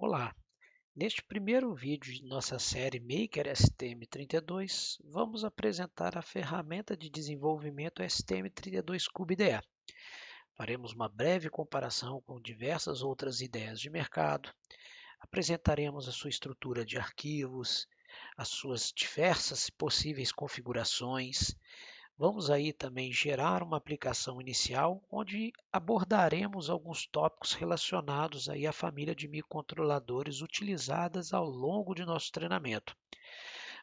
Olá! Neste primeiro vídeo de nossa série Maker STM32, vamos apresentar a ferramenta de desenvolvimento STM32 Cube IDE. Faremos uma breve comparação com diversas outras ideias de mercado, apresentaremos a sua estrutura de arquivos, as suas diversas possíveis configurações. Vamos aí também gerar uma aplicação inicial, onde abordaremos alguns tópicos relacionados aí à família de microcontroladores utilizadas ao longo de nosso treinamento.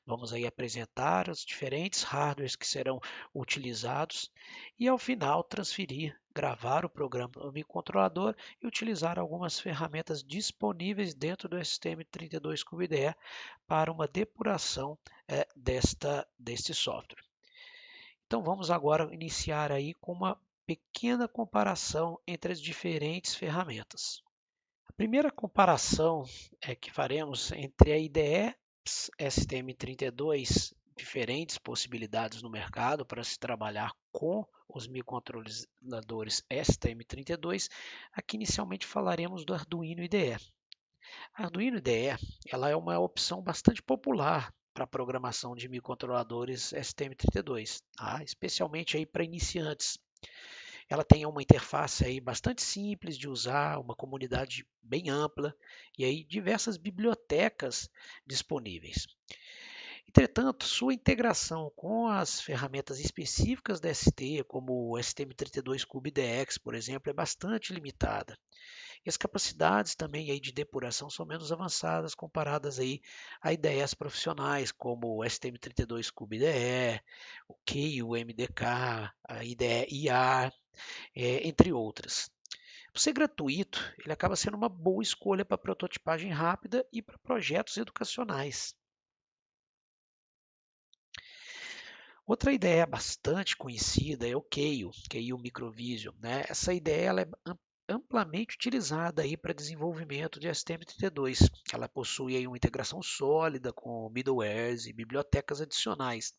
Vamos aí apresentar os diferentes hardwares que serão utilizados e ao final gravar o programa do microcontrolador e utilizar algumas ferramentas disponíveis dentro do STM32 Cube IDE para uma depuração deste software. Então vamos agora iniciar aí com uma pequena comparação entre as diferentes ferramentas. A primeira comparação que faremos entre a IDE STM32, diferentes possibilidades no mercado para se trabalhar com os microcontroladores STM32. Aqui inicialmente falaremos do Arduino IDE. A Arduino IDE ela é uma opção bastante popular para programação de microcontroladores STM32, especialmente aí para iniciantes. Ela tem uma interface aí bastante simples de usar, uma comunidade bem ampla e aí diversas bibliotecas disponíveis. Entretanto, sua integração com as ferramentas específicas da ST, como o STM32 Cube DX, por exemplo, é bastante limitada. E as capacidades também aí de depuração são menos avançadas comparadas aí a ideias profissionais, como o STM32 Cube IDE, o Keio MDK, a IDE IA, entre outras. Por ser gratuito, ele acaba sendo uma boa escolha para prototipagem rápida e para projetos educacionais. Outra ideia bastante conhecida é o Keio Microvision, né? Essa ideia ela é amplamente utilizada aí para desenvolvimento de STM32. Ela possui aí uma integração sólida com middlewares e bibliotecas adicionais.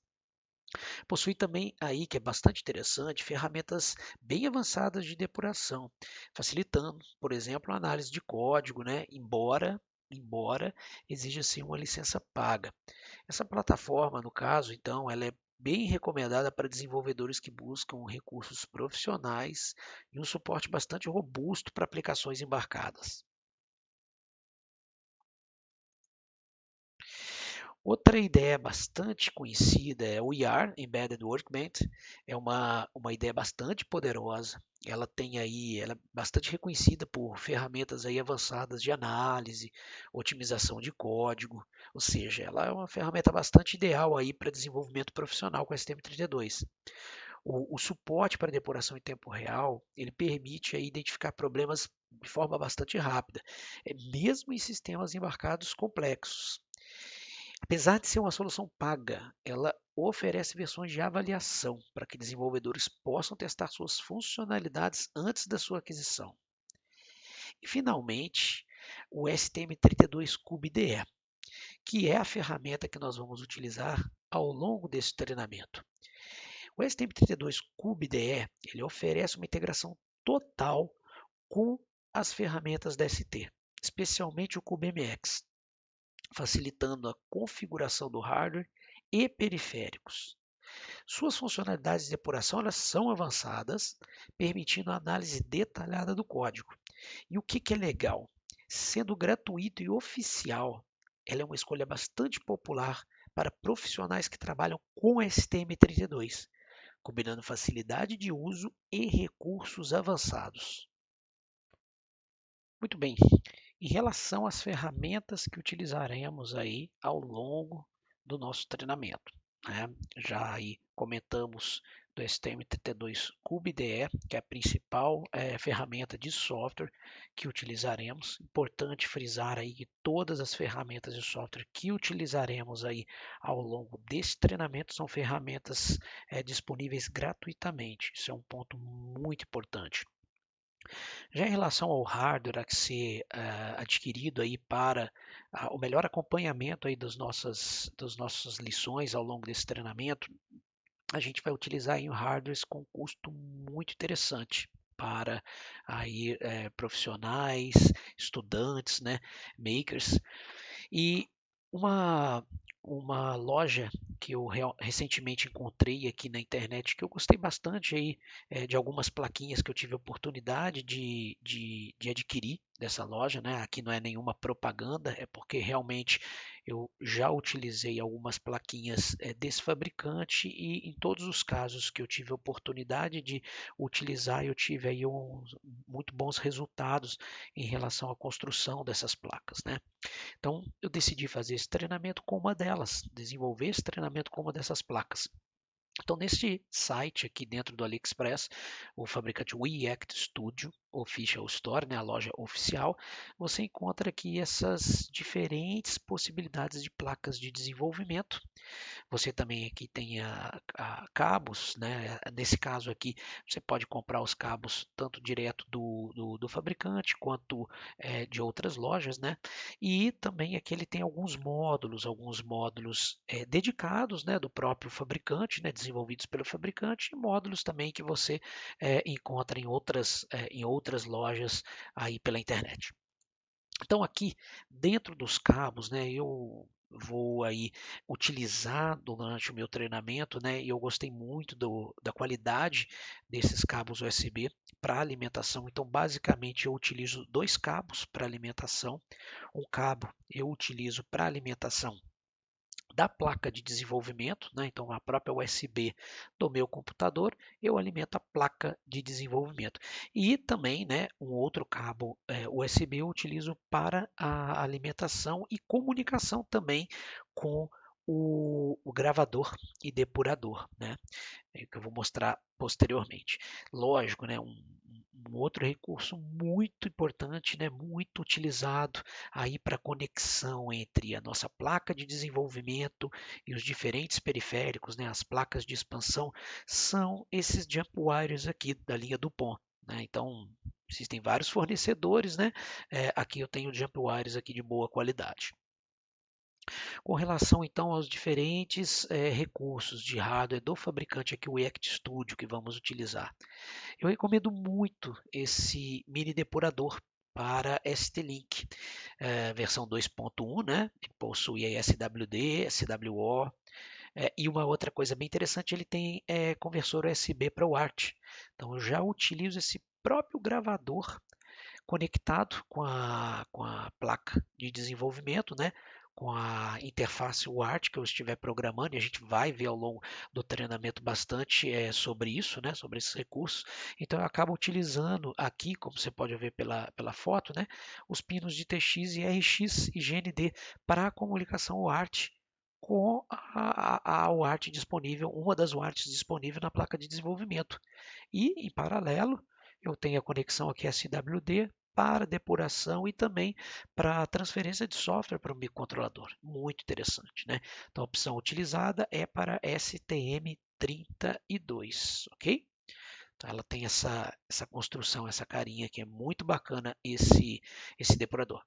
Possui também aí, que é bastante interessante, ferramentas bem avançadas de depuração, facilitando, por exemplo, a análise de código, né? Embora exija-se uma licença paga. Essa plataforma, no caso, então, ela é bem recomendada para desenvolvedores que buscam recursos profissionais e um suporte bastante robusto para aplicações embarcadas. Outra ideia bastante conhecida é o IAR, Embedded Workbench. É uma ideia bastante poderosa. Ela é bastante reconhecida por ferramentas aí avançadas de análise, otimização de código, ou seja, ela é uma ferramenta bastante ideal aí para desenvolvimento profissional com STM32. O suporte para depuração em tempo real, ele permite aí identificar problemas de forma bastante rápida, mesmo em sistemas embarcados complexos. Apesar de ser uma solução paga, ela oferece versões de avaliação para que desenvolvedores possam testar suas funcionalidades antes da sua aquisição. E, finalmente, o STM32 Cube IDE, que é a ferramenta que nós vamos utilizar ao longo desse treinamento. O STM32 Cube IDE ele oferece uma integração total com as ferramentas da ST, especialmente o CubeMX, facilitando a configuração do hardware e periféricos. Suas funcionalidades de depuração elas são avançadas, permitindo a análise detalhada do código. E o que é legal? Sendo gratuito e oficial, ela é uma escolha bastante popular para profissionais que trabalham com STM32, combinando facilidade de uso e recursos avançados. Muito bem, em relação às ferramentas que utilizaremos aí ao longo do nosso treinamento, né? Já aí comentamos do STM32 Cube IDE, que é a principal ferramenta de software que utilizaremos. Importante frisar aí que todas as ferramentas de software que utilizaremos aí ao longo desse treinamento são ferramentas disponíveis gratuitamente. Isso é um ponto muito importante. Já em relação ao hardware a ser adquirido aí para o melhor acompanhamento aí das nossas lições ao longo desse treinamento, a gente vai utilizar aí hardwares com custo muito interessante. para aí, profissionais, estudantes, né, makers. E uma, uma loja que eu recentemente encontrei aqui na internet, que eu gostei bastante aí, de algumas plaquinhas que eu tive a oportunidade de adquirir dessa loja, né? Aqui não é nenhuma propaganda, é porque realmente eu já utilizei algumas plaquinhas desse fabricante e em todos os casos que eu tive a oportunidade de utilizar, eu tive aí muito bons resultados em relação à construção dessas placas, né? Então, eu decidi fazer esse treinamento com uma delas, desenvolver esse treinamento com uma dessas placas. Então, neste site aqui dentro do AliExpress, o fabricante React Studio Official Store, né, a loja oficial, você encontra aqui essas diferentes possibilidades de placas de desenvolvimento. Você também aqui tem a cabos, né? Nesse caso aqui, você pode comprar os cabos tanto direto do fabricante quanto de outras lojas, né? E também aqui ele tem alguns módulos dedicados, né, do próprio fabricante, né, desenvolvidos pelo fabricante, e módulos também que você encontra em outras lojas aí pela internet. Então aqui dentro dos cabos, né, eu vou aí utilizar durante o meu treinamento, né, e eu gostei muito da qualidade desses cabos USB para alimentação. Então basicamente eu utilizo dois cabos para alimentação. Um cabo eu utilizo para alimentação da placa de desenvolvimento, né? Então a própria USB do meu computador, eu alimento a placa de desenvolvimento. E também, né, um outro cabo USB eu utilizo para a alimentação e comunicação também com o gravador e depurador, né? Que eu vou mostrar posteriormente. Lógico, né, um outro recurso muito importante, né, muito utilizado aí para conexão entre a nossa placa de desenvolvimento e os diferentes periféricos, né, as placas de expansão, são esses jump wires aqui da linha Dupont, né? Então, existem vários fornecedores, né? Aqui eu tenho jump wires aqui de boa qualidade. Com relação então aos diferentes recursos de hardware do fabricante aqui, o React Studio, que vamos utilizar, eu recomendo muito esse mini depurador para ST-Link, versão 2.1, né? Que possui aí SWD, SWO, e uma outra coisa bem interessante, ele tem conversor USB para o ART. Então eu já utilizo esse próprio gravador conectado com a placa de desenvolvimento, né? Com a interface UART que eu estiver programando, e a gente vai ver ao longo do treinamento bastante sobre isso, né? Sobre esses recursos. Então eu acabo utilizando aqui, como você pode ver pela foto, né? Os pinos de TX e RX e GND para a comunicação UART com a UART disponível, uma das UARTs disponível na placa de desenvolvimento. E, em paralelo, eu tenho a conexão aqui SWD para depuração e também para transferência de software para o microcontrolador. Muito interessante, né? Então a opção utilizada é para STM32, ok? Então ela tem essa construção, essa carinha que é muito bacana esse depurador.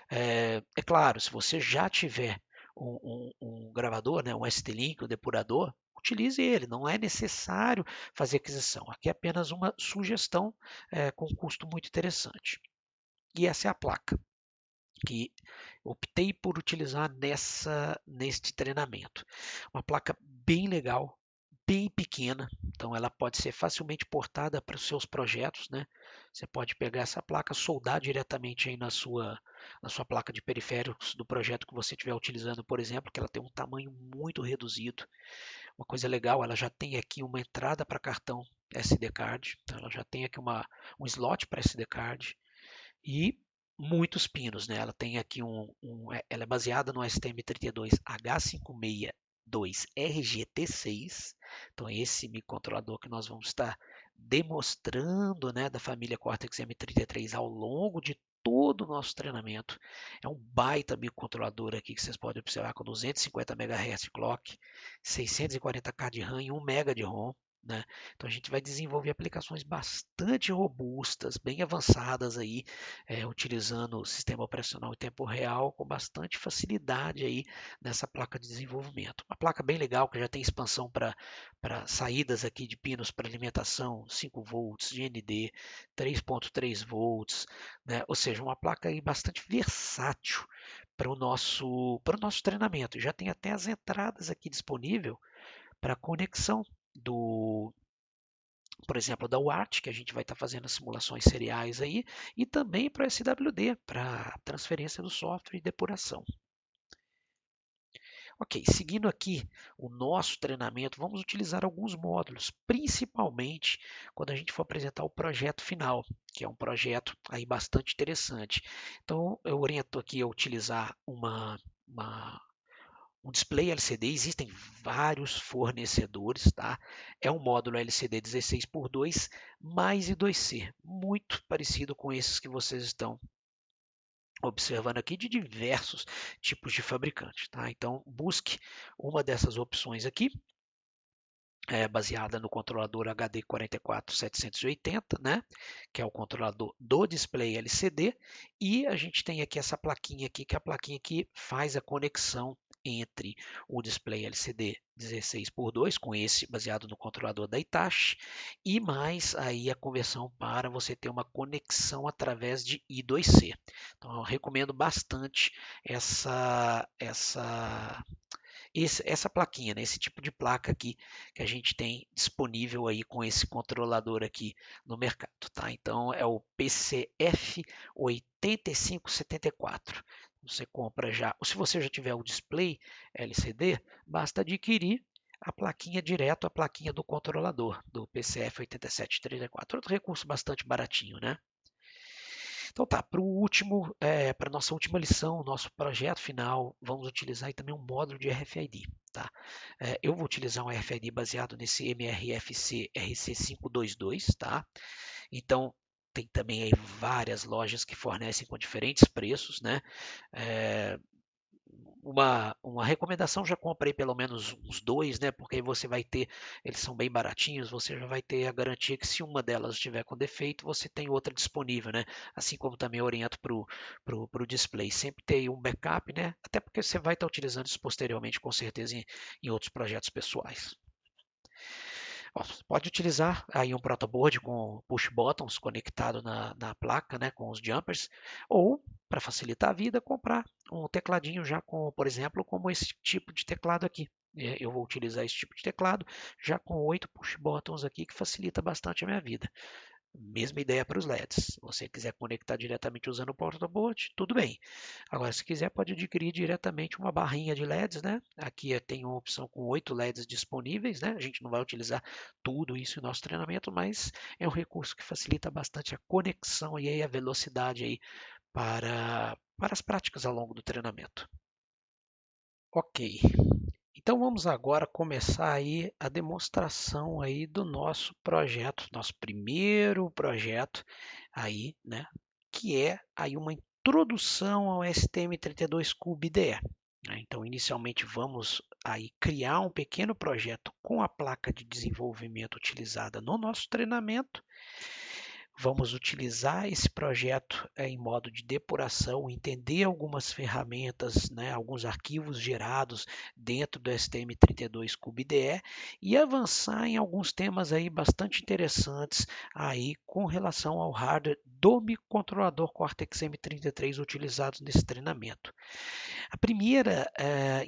É claro, se você já tiver um gravador, né, um ST-Link, um depurador, utilize ele, não é necessário fazer aquisição. Aqui é apenas uma sugestão com custo muito interessante. E essa é a placa que optei por utilizar neste treinamento. Uma placa bem legal, bem pequena, então ela pode ser facilmente portada para os seus projetos, né? Você pode pegar essa placa, soldar diretamente aí na sua placa de periféricos do projeto que você estiver utilizando, por exemplo, que ela tem um tamanho muito reduzido. Uma coisa legal, ela já tem aqui uma entrada para cartão SD card, então ela já tem aqui um slot para SD card e muitos pinos, né? Ela tem aqui ela é baseada no STM32H562RGT6. Então é esse microcontrolador que nós vamos estar demonstrando, né, da família Cortex M33 ao longo de todo o nosso treinamento. É um baita microcontrolador aqui que vocês podem observar com 250 MHz de clock, 640K de RAM e 1 MB de ROM. né? Então a gente vai desenvolver aplicações bastante robustas, bem avançadas aí, utilizando o sistema operacional em tempo real com bastante facilidade aí nessa placa de desenvolvimento. Uma placa bem legal que já tem expansão para saídas aqui de pinos para alimentação, 5 volts, GND, 3.3 volts, né? Ou seja, uma placa aí bastante versátil para o nosso treinamento. Já tem até as entradas aqui disponível para conexão do, por exemplo, da UART, que a gente vai estar fazendo as simulações seriais aí, e também para SWD, para transferência do software e depuração. Ok, seguindo aqui o nosso treinamento, vamos utilizar alguns módulos, principalmente quando a gente for apresentar o projeto final, que é um projeto aí bastante interessante. Então, eu oriento aqui a utilizar um display LCD, existem vários fornecedores, tá? É um módulo LCD 16:2 mais I2C, muito parecido com esses que vocês estão observando aqui de diversos tipos de fabricantes, tá? Então, busque uma dessas opções aqui, baseada no controlador HD 44780, né? Que é o controlador do display LCD, e a gente tem aqui essa plaquinha aqui, que é a plaquinha que faz a conexão entre o display LCD 16:2 com esse baseado no controlador da Hitachi e mais aí a conversão para você ter uma conexão através de I2C. Então eu recomendo bastante essa plaquinha, né? Esse tipo de placa aqui que a gente tem disponível aí com esse controlador aqui no mercado, tá? Então é o PCF 8574. Você compra já, ou se você já tiver o display LCD, basta adquirir a plaquinha direto, a plaquinha do controlador do PCF 8734. Outro recurso bastante baratinho, né? Então tá, para a nossa última lição, nosso projeto final, vamos utilizar aí também um módulo de RFID. Tá? Eu vou utilizar um RFID baseado nesse MRFC RC522, tá? Então tem também aí várias lojas que fornecem com diferentes preços, né? Uma recomendação, já comprei pelo menos uns dois, né? Porque aí você vai ter, eles são bem baratinhos, você já vai ter a garantia que se uma delas estiver com defeito, você tem outra disponível, né? Assim como também eu oriento para o display. Sempre ter um backup, né? Até porque você vai estar utilizando isso posteriormente, com certeza, em outros projetos pessoais. Ó, você pode utilizar aí um protoboard com push buttons conectado na placa, né, com os jumpers, ou para facilitar a vida, comprar um tecladinho já com, por exemplo, como esse tipo de teclado aqui. Eu vou utilizar esse tipo de teclado já com 8 push buttons aqui, que facilita bastante a minha vida. Mesma ideia para os LEDs. Se você quiser conectar diretamente usando o protoboard, tudo bem. Agora, se quiser, pode adquirir diretamente uma barrinha de LEDs, né? Aqui tem uma opção com 8 LEDs disponíveis, né? A gente não vai utilizar tudo isso em nosso treinamento, mas é um recurso que facilita bastante a conexão e aí a velocidade aí para as práticas ao longo do treinamento. Ok. Então vamos agora começar aí a demonstração aí do nosso projeto, nosso primeiro projeto aí, né, que é aí uma introdução ao STM32Cube IDE. Né? Então, inicialmente vamos aí criar um pequeno projeto com a placa de desenvolvimento utilizada no nosso treinamento. Vamos utilizar esse projeto em modo de depuração, entender algumas ferramentas, né, alguns arquivos gerados dentro do STM32Cube IDE e avançar em alguns temas aí bastante interessantes aí com relação ao hardware do microcontrolador Cortex M33 utilizados nesse treinamento. A primeira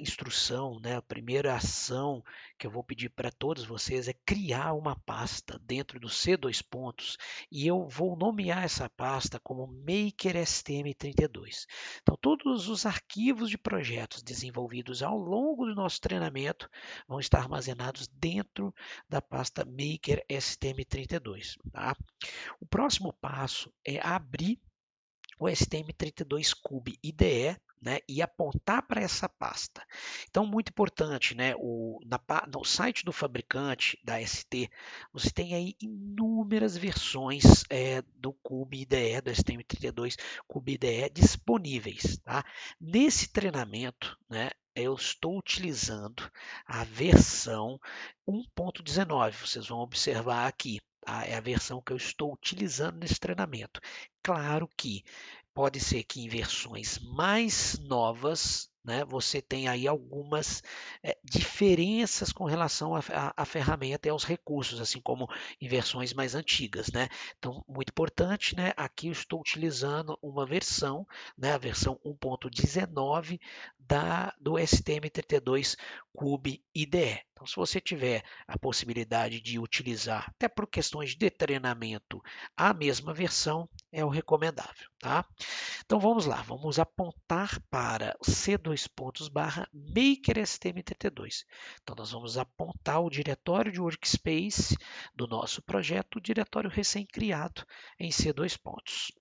instrução, né, a primeira ação que eu vou pedir para todos vocês é criar uma pasta dentro do C2 pontos e eu vou nomear essa pasta como Maker STM32. Então, todos os arquivos de projetos desenvolvidos ao longo do nosso treinamento vão estar armazenados dentro da pasta Maker STM32. Tá? O próximo passo é abrir o STM32Cube IDE, né, e apontar para essa pasta. Então, muito importante, né, no site do fabricante da ST, você tem aí inúmeras versões do Cube IDE, do STM32 Cube IDE disponíveis. Tá? Nesse treinamento, né, eu estou utilizando a versão 1.19. Vocês vão observar aqui, tá? É a versão que eu estou utilizando nesse treinamento. Claro que pode ser que em versões mais novas, né, você tenha aí algumas diferenças com relação à ferramenta e aos recursos, assim como em versões mais antigas, né? Então, muito importante, né? Aqui eu estou utilizando uma versão, né, a versão 1.19 do STM32 Cube IDE. Então, se você tiver a possibilidade de utilizar, até por questões de treinamento, a mesma versão, é o recomendável, tá? Então vamos lá, vamos apontar para C2 pontos barra Maker STM32. Então nós vamos apontar o diretório de workspace do nosso projeto, o diretório recém-criado em C2 pontos.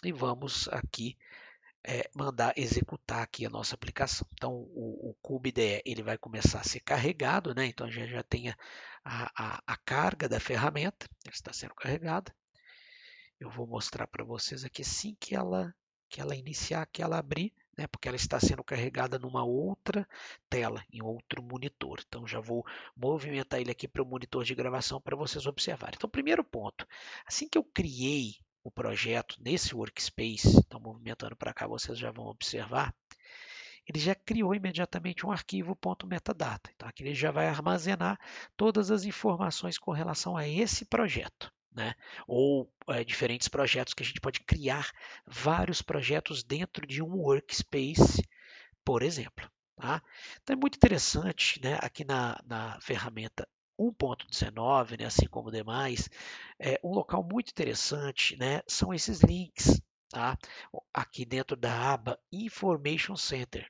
E vamos aqui mandar executar aqui a nossa aplicação. Então o CubeIDE ele vai começar a ser carregado, né? Então a gente já tem a carga da ferramenta, ela está sendo carregada. Eu vou mostrar para vocês aqui assim que ela iniciar, que ela abrir, né, porque ela está sendo carregada numa outra tela, em outro monitor. Então já vou movimentar ele aqui para o monitor de gravação para vocês observarem. Então, primeiro ponto, assim que eu criei o projeto nesse workspace, então movimentando para cá, vocês já vão observar, ele já criou imediatamente um arquivo .metadata. Então aqui ele já vai armazenar todas as informações com relação a esse projeto, né? Ou diferentes projetos que a gente pode criar vários projetos dentro de um workspace, por exemplo. Tá? Então é muito interessante, né? Aqui na ferramenta 1.19, né, assim como demais, um local muito interessante, né, são esses links, tá? Aqui dentro da aba Information Center.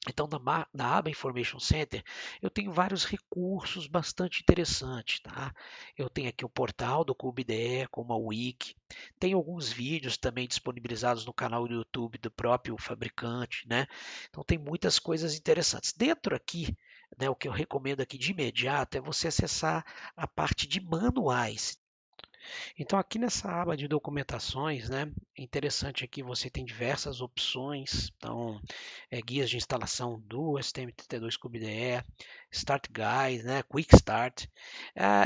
Então, na aba Information Center, eu tenho vários recursos bastante interessantes. Tá? Eu tenho aqui o portal do CubeIDE, como a Wiki. Tem alguns vídeos também disponibilizados no canal do YouTube do próprio fabricante. Né? Então, tem muitas coisas interessantes. Dentro aqui, né, o que eu recomendo aqui de imediato é você acessar a parte de manuais. Então, aqui nessa aba de documentações, né, é interessante aqui você tem diversas opções. Então, guias de instalação do STM32 CubeIDE, Start Guide, né, Quick Start.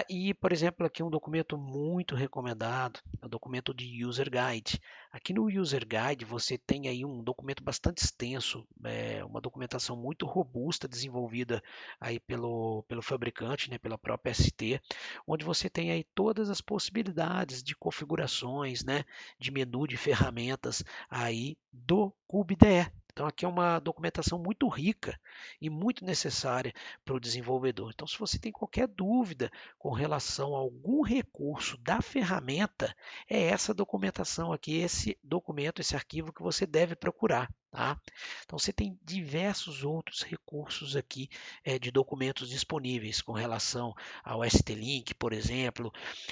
E, por exemplo, aqui um documento muito recomendado, é o documento de User Guide. Aqui no User Guide você tem aí um documento bastante extenso, uma documentação muito robusta desenvolvida aí pelo fabricante, né, pela própria ST, onde você tem aí todas as possibilidades de configurações, né, de menu de ferramentas aí do CubeIDE. Então aqui é uma documentação muito rica e muito necessária para o desenvolvedor. Então se você tem qualquer dúvida com relação a algum recurso da ferramenta, é essa documentação aqui, esse documento, esse arquivo que você deve procurar. Tá? Então você tem diversos outros recursos aqui de documentos disponíveis com relação ao ST-Link, por exemplo,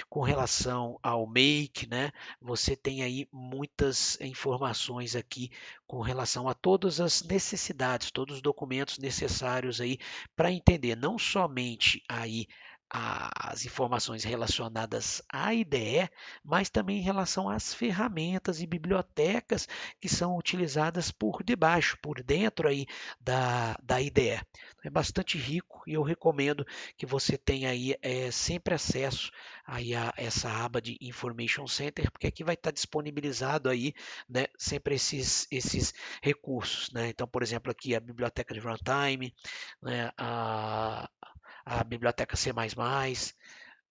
com relação ao Make, né? Você tem aí muitas informações aqui com relação a todas as necessidades, todos os documentos necessários aí para entender não somente aí as informações relacionadas à IDE, mas também em relação às ferramentas e bibliotecas que são utilizadas por debaixo, por dentro aí da IDE. É bastante rico e eu recomendo que você tenha aí sempre acesso aí a essa aba de Information Center, porque aqui vai estar disponibilizado aí, né, sempre esses recursos, né? Então, por exemplo, aqui a biblioteca de runtime, né, a biblioteca C++,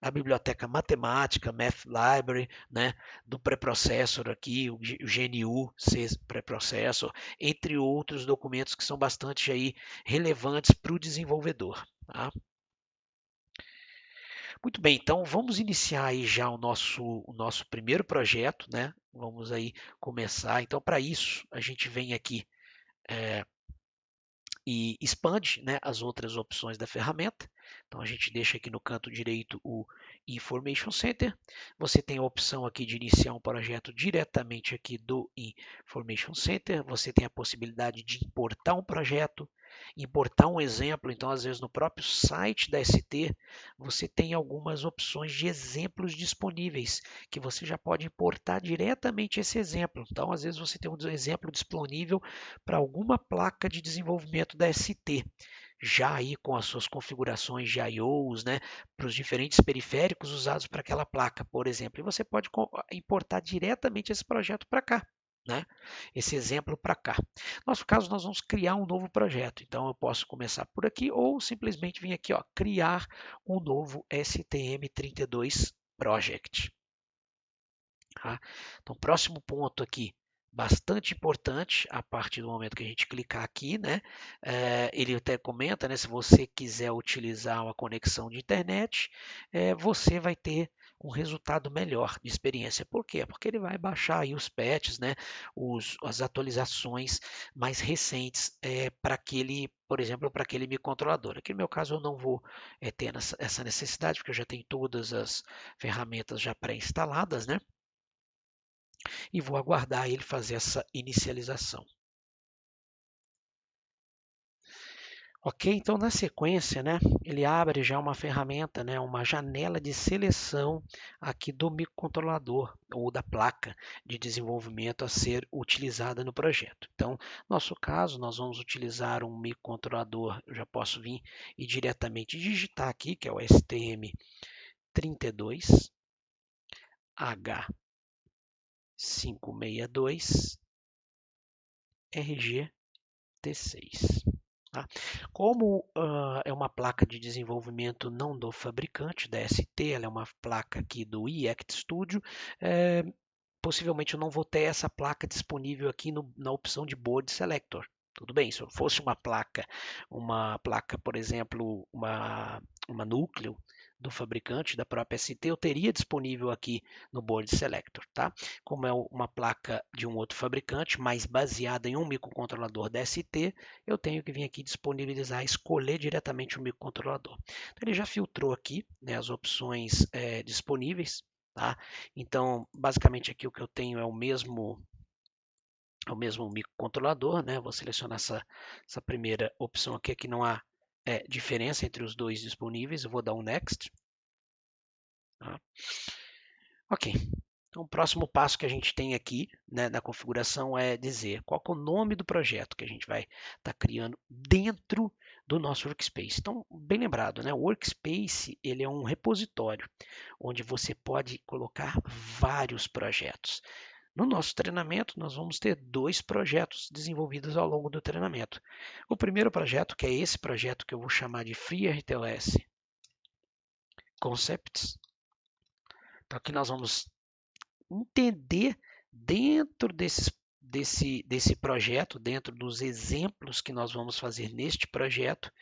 a biblioteca matemática, Math Library, né, do preprocessor aqui, o GNU C preprocessor, entre outros documentos que são bastante aí relevantes para o desenvolvedor. Tá? Muito bem, então vamos iniciar aí já o nosso primeiro projeto, né? Vamos aí começar. Então, para isso, a gente vem aqui e expande, né, as outras opções da ferramenta. Então a gente deixa aqui no canto direito o Information Center. Você tem a opção aqui de iniciar um projeto diretamente aqui do Information Center. Você tem a possibilidade de importar um projeto, importar um exemplo, então às vezes no próprio site da ST você tem algumas opções de exemplos disponíveis que você já pode importar diretamente esse exemplo. Então às vezes você tem um exemplo disponível para alguma placa de desenvolvimento da ST já aí com as suas configurações de I/Os, né, para os diferentes periféricos usados para aquela placa, por exemplo. E você pode importar diretamente esse projeto para cá, né? Esse exemplo para cá. No nosso caso, nós vamos criar um novo projeto. Então, eu posso começar por aqui ou simplesmente vir aqui, ó, criar um novo STM32 Project. Tá? Então, próximo ponto aqui, bastante importante, a partir do momento que a gente clicar aqui, né? Ele até comenta, né? Se você quiser utilizar uma conexão de internet, você vai ter um resultado melhor de experiência. Por quê? Porque ele vai baixar aí os patches, né? As atualizações mais recentes para aquele, por exemplo, para aquele microcontrolador. Aqui no meu caso eu não vou ter essa necessidade, porque eu já tenho todas as ferramentas já pré-instaladas, né? E vou aguardar ele fazer essa inicialização. Ok, então na sequência, né, ele abre já uma ferramenta, né, uma janela de seleção aqui do microcontrolador ou da placa de desenvolvimento a ser utilizada no projeto. Então, no nosso caso, nós vamos utilizar um microcontrolador, eu já posso vir e diretamente digitar aqui, que é o STM32H562 RGT6. Tá? Como é uma placa de desenvolvimento não do fabricante, da ST, ela é uma placa aqui do eAct Studio, possivelmente eu não vou ter essa placa disponível aqui na opção de Board Selector. Tudo bem, se eu fosse uma placa, por exemplo, uma núcleo do fabricante, da própria ST, eu teria disponível aqui no Board Selector, tá? Como é uma placa de um outro fabricante, mas baseada em um microcontrolador da ST, eu tenho que vir aqui disponibilizar, escolher diretamente o microcontrolador. Então, ele já filtrou aqui, né, as opções disponíveis, tá? Então, basicamente aqui o que eu tenho é o mesmo microcontrolador, né? Vou selecionar essa primeira opção aqui, que não há diferença entre os dois disponíveis. Eu vou dar um Next. Tá? Ok. Então, o próximo passo que a gente tem aqui, né, na configuração é dizer qual é o nome do projeto que a gente vai estar criando dentro do nosso workspace. Então, bem lembrado, né, o workspace ele é um repositório onde você pode colocar vários projetos. No nosso treinamento, nós vamos ter 2 projetos desenvolvidos ao longo do treinamento. O primeiro projeto, que é esse projeto que eu vou chamar de FreeRTOS Concepts. Então, aqui nós vamos entender dentro desse projeto, dentro dos exemplos que nós vamos fazer neste projeto,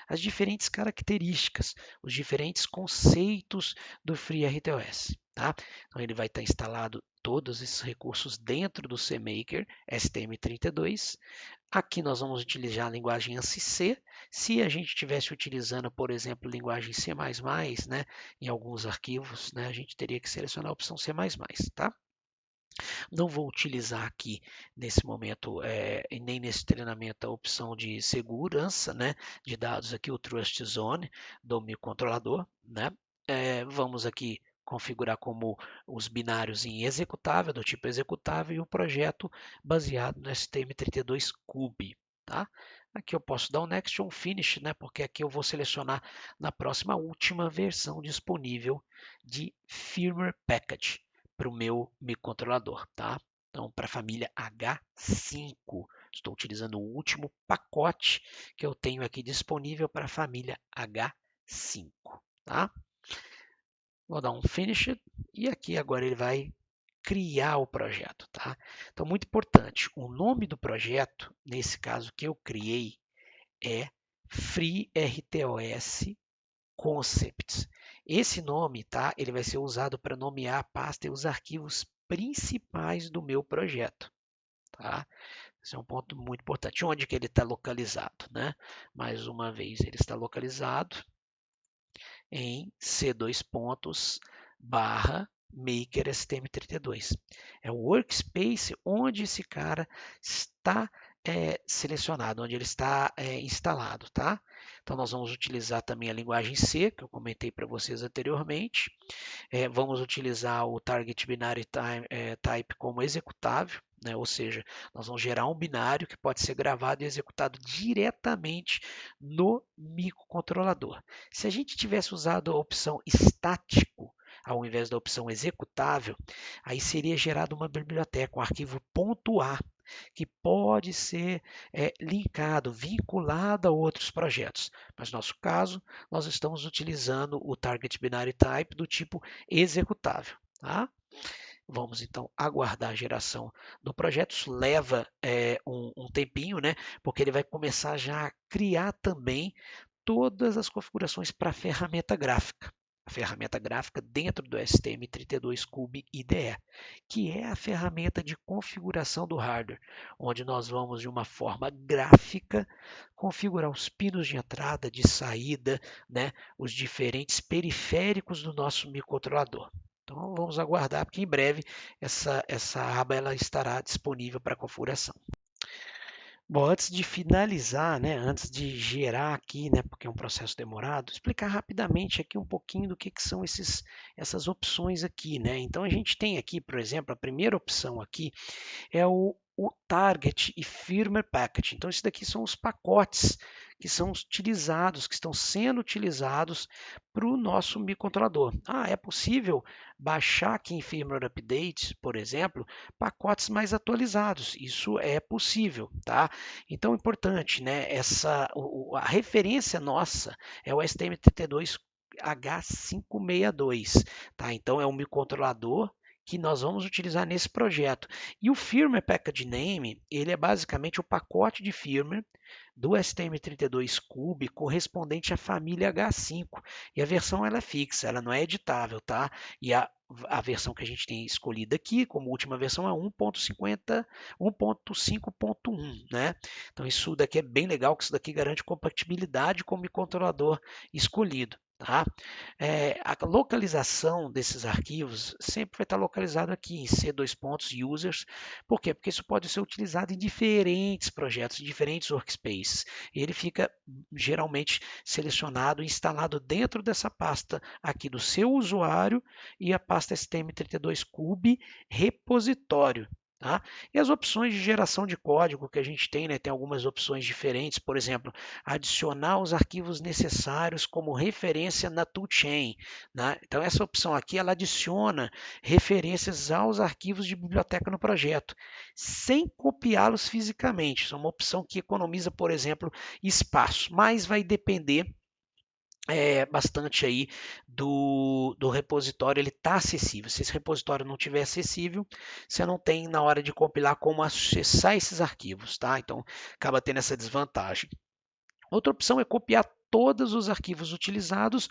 as diferentes características, os diferentes conceitos do FreeRTOS. Tá? Então, ele vai estar instalado todos esses recursos dentro do CMaker STM32. Aqui nós vamos utilizar a linguagem ANSI C. Se a gente estivesse utilizando, por exemplo, linguagem C++, né, em alguns arquivos, né, a gente teria que selecionar a opção C++, tá? Não vou utilizar aqui nesse momento e nem nesse treinamento a opção de segurança, né, de dados aqui, o Trust Zone do microcontrolador, né? Vamos aqui configurar como os binários em executável, do tipo executável, e o projeto baseado no STM32 Cube. Tá? Aqui eu posso dar um Next ou um Finish, né? Porque aqui eu vou selecionar na próxima última versão disponível de Firmware Package para o meu microcontrolador. Tá? Então, para a família H5, estou utilizando o último pacote que eu tenho aqui disponível para a família H5. Tá? Vou dar um Finish e aqui agora ele vai criar o projeto, tá? Então, muito importante, o nome do projeto, nesse caso que eu criei, é FreeRTOS Concepts. Esse nome, tá? Ele vai ser usado para nomear a pasta e os arquivos principais do meu projeto, tá? Esse é um ponto muito importante. Onde que ele está localizado, né? Mais uma vez, ele está localizado em C2 pontos barra Maker STM32. É o workspace onde esse cara está selecionado, onde ele está instalado, tá? Então nós vamos utilizar também a linguagem C, que eu comentei para vocês anteriormente. Vamos utilizar o Target Binary Type como executável, né? Ou seja, nós vamos gerar um binário que pode ser gravado e executado diretamente no microcontrolador. Se a gente tivesse usado a opção estático, ao invés da opção executável, aí seria gerada uma biblioteca, um arquivo .a, que pode ser linkado, vinculado a outros projetos. Mas no nosso caso, nós estamos utilizando o Target Binary Type do tipo executável. Tá? Vamos então aguardar a geração do projeto. Isso leva um tempinho, né? Porque ele vai começar já a criar também todas as configurações para a ferramenta gráfica. A ferramenta gráfica dentro do STM32Cube IDE, que é a ferramenta de configuração do hardware, onde nós vamos de uma forma gráfica configurar os pinos de entrada, de saída, né, os diferentes periféricos do nosso microcontrolador. Então vamos aguardar, porque em breve essa aba ela estará disponível para configuração. Bom, antes de finalizar, né, antes de gerar aqui, né, porque é um processo demorado, explicar rapidamente aqui um pouquinho do que são essas opções aqui, né? Então a gente tem aqui, por exemplo, a primeira opção aqui é o Target e Firmware Package. Então, isso daqui são os pacotes que são utilizados, que estão sendo utilizados para o nosso microcontrolador. É possível baixar aqui em Firmware Update, por exemplo, pacotes mais atualizados. Isso é possível, tá? Então, importante, né? A referência nossa é o STM32 H562, tá? Então, é um microcontrolador que nós vamos utilizar nesse projeto. E o Firmware Package Name, ele é basicamente o pacote de firmware do STM32Cube correspondente à família H5. E a versão ela é fixa, ela não é editável, tá? E a versão que a gente tem escolhida aqui como última versão é 1.5.1, né? Então isso daqui é bem legal, que isso daqui garante compatibilidade com o microcontrolador escolhido. Tá? A localização desses arquivos sempre vai estar localizado aqui em C:\users. Por quê? Porque isso pode ser utilizado em diferentes projetos, em diferentes workspaces. E ele fica geralmente selecionado e instalado dentro dessa pasta aqui do seu usuário e a pasta STM32Cube repositório. Tá? E as opções de geração de código que a gente tem, né, tem algumas opções diferentes, por exemplo, adicionar os arquivos necessários como referência na toolchain. Né? Então, essa opção aqui ela adiciona referências aos arquivos de biblioteca no projeto, sem copiá-los fisicamente. Isso é uma opção que economiza, por exemplo, espaço, mas vai depender bastante aí do repositório, ele está acessível. Se esse repositório não estiver acessível, você não tem na hora de compilar como acessar esses arquivos, tá? Então acaba tendo essa desvantagem. Outra opção é copiar todos os arquivos utilizados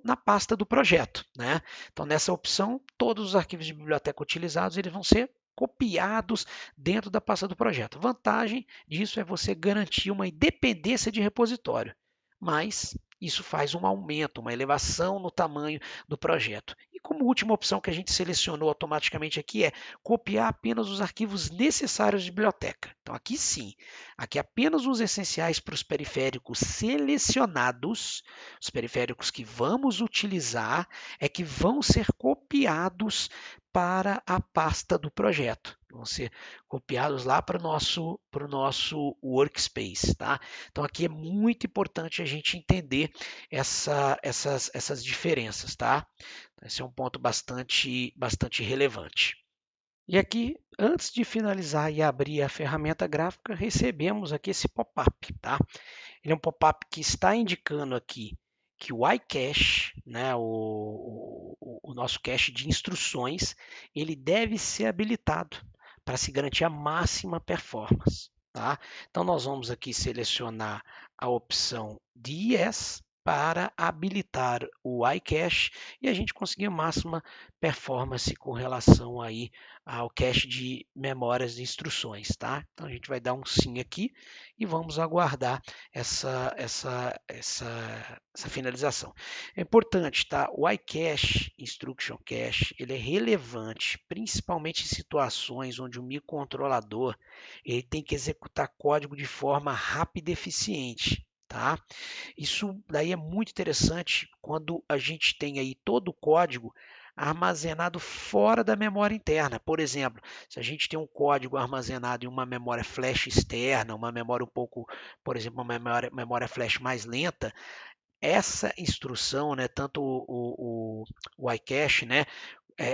na pasta do projeto, né? Então nessa opção, todos os arquivos de biblioteca utilizados eles vão ser copiados dentro da pasta do projeto. A vantagem disso é você garantir uma independência de repositório, mas isso faz um aumento, uma elevação no tamanho do projeto. E como última opção que a gente selecionou automaticamente aqui é copiar apenas os arquivos necessários de biblioteca. Então aqui sim, aqui apenas os essenciais para os periféricos selecionados, os periféricos que vamos utilizar, é que vão ser copiados para a pasta do projeto. Vão ser copiados lá para o nosso workspace. Tá? Então aqui é muito importante a gente entender essas diferenças. Tá? Esse é um ponto bastante relevante. E aqui, antes de finalizar e abrir a ferramenta gráfica, recebemos aqui esse pop-up. Tá? Ele é um pop-up que está indicando aqui que o iCache, né, o nosso cache de instruções, ele deve ser habilitado para se garantir a máxima performance. Tá? Então, nós vamos aqui selecionar a opção de Yes, para habilitar o iCache e a gente conseguir a máxima performance com relação aí ao cache de memórias de instruções, tá? Então a gente vai dar um sim aqui e vamos aguardar essa finalização. É importante, tá? O iCache, Instruction Cache, ele é relevante, principalmente em situações onde o microcontrolador ele tem que executar código de forma rápida e eficiente, tá? Isso daí é muito interessante quando a gente tem aí todo o código armazenado fora da memória interna. Por exemplo, se a gente tem um código armazenado em uma memória flash externa, uma memória um pouco, por exemplo, uma memória flash mais lenta, essa instrução, né, tanto o iCache, né,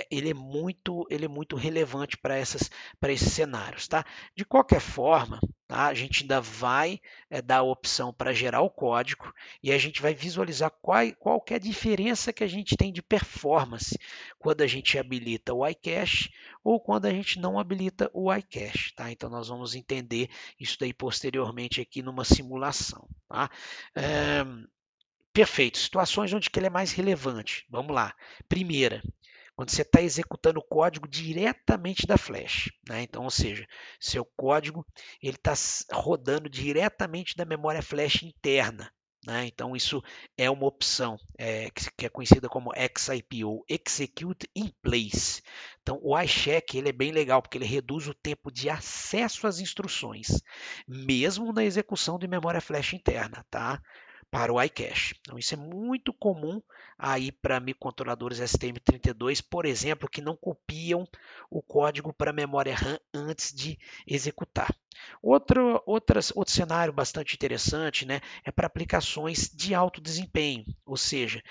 ele é muito relevante para esses cenários, tá? De qualquer forma, tá? A gente ainda vai dar a opção para gerar o código e a gente vai visualizar qual que é a diferença que a gente tem de performance quando a gente habilita o iCache ou quando a gente não habilita o iCache, tá? Então nós vamos entender isso daí posteriormente aqui numa simulação, tá? É, perfeito. Situações onde que ele é mais relevante. Vamos lá. Primeira, quando você está executando o código diretamente da flash, né? Então, ou seja, seu código ele está rodando diretamente da memória flash interna. Né? Então, isso é uma opção que é conhecida como XIP ou Execute in Place. Então, o iCheck ele é bem legal porque ele reduz o tempo de acesso às instruções, mesmo na execução de memória flash interna, tá? Para o iCache. Então, isso é muito comum aí para microcontroladores STM32, por exemplo, que não copiam o código para a memória RAM antes de executar. Outro cenário bastante interessante, né, é para aplicações de alto desempenho, ou seja,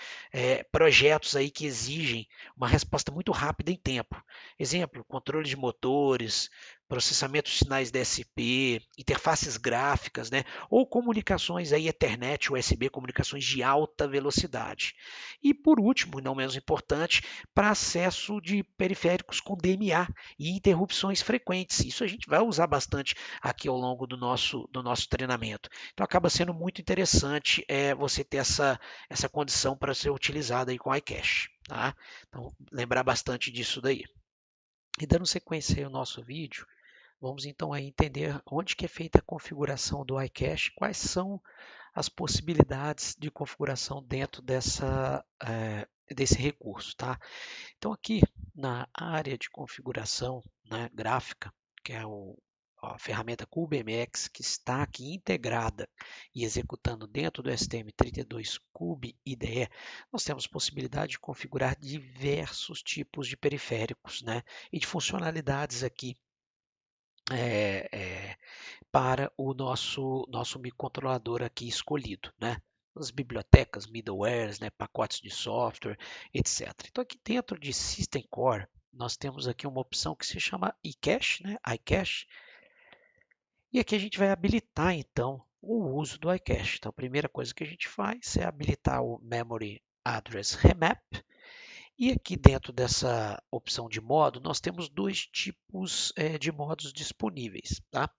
projetos aí que exigem uma resposta muito rápida em tempo. Exemplo, controle de motores, processamento de sinais DSP, interfaces gráficas, né, ou comunicações aí Ethernet, USB, comunicações de alta velocidade. E por último, não menos importante, para acesso de periféricos com DMA e interrupções frequentes. Isso a gente vai usar bastante aqui ao longo do nosso treinamento. Então acaba sendo muito interessante você ter essa condição para ser utilizada aí com iCache. Tá? Então lembrar bastante disso daí. E dando sequência aí ao nosso vídeo, vamos então aí entender onde que é feita a configuração do iCache, quais são as possibilidades de configuração dentro desse recurso. Tá? Então aqui na área de configuração, né, gráfica, que é a ferramenta CubeMX, que está aqui integrada e executando dentro do STM32 Cube IDE, nós temos possibilidade de configurar diversos tipos de periféricos, né, e de funcionalidades aqui é, é, para o nosso microcontrolador aqui escolhido, né? As bibliotecas, middlewares, né, pacotes de software, etc. Então aqui dentro de System Core, nós temos aqui uma opção que se chama iCache, né, iCache, e aqui a gente vai habilitar então o uso do iCache. Então a primeira coisa que a gente faz é habilitar o Memory Address Remap, e aqui dentro dessa opção de modo, nós temos dois tipos de modos disponíveis. Tá?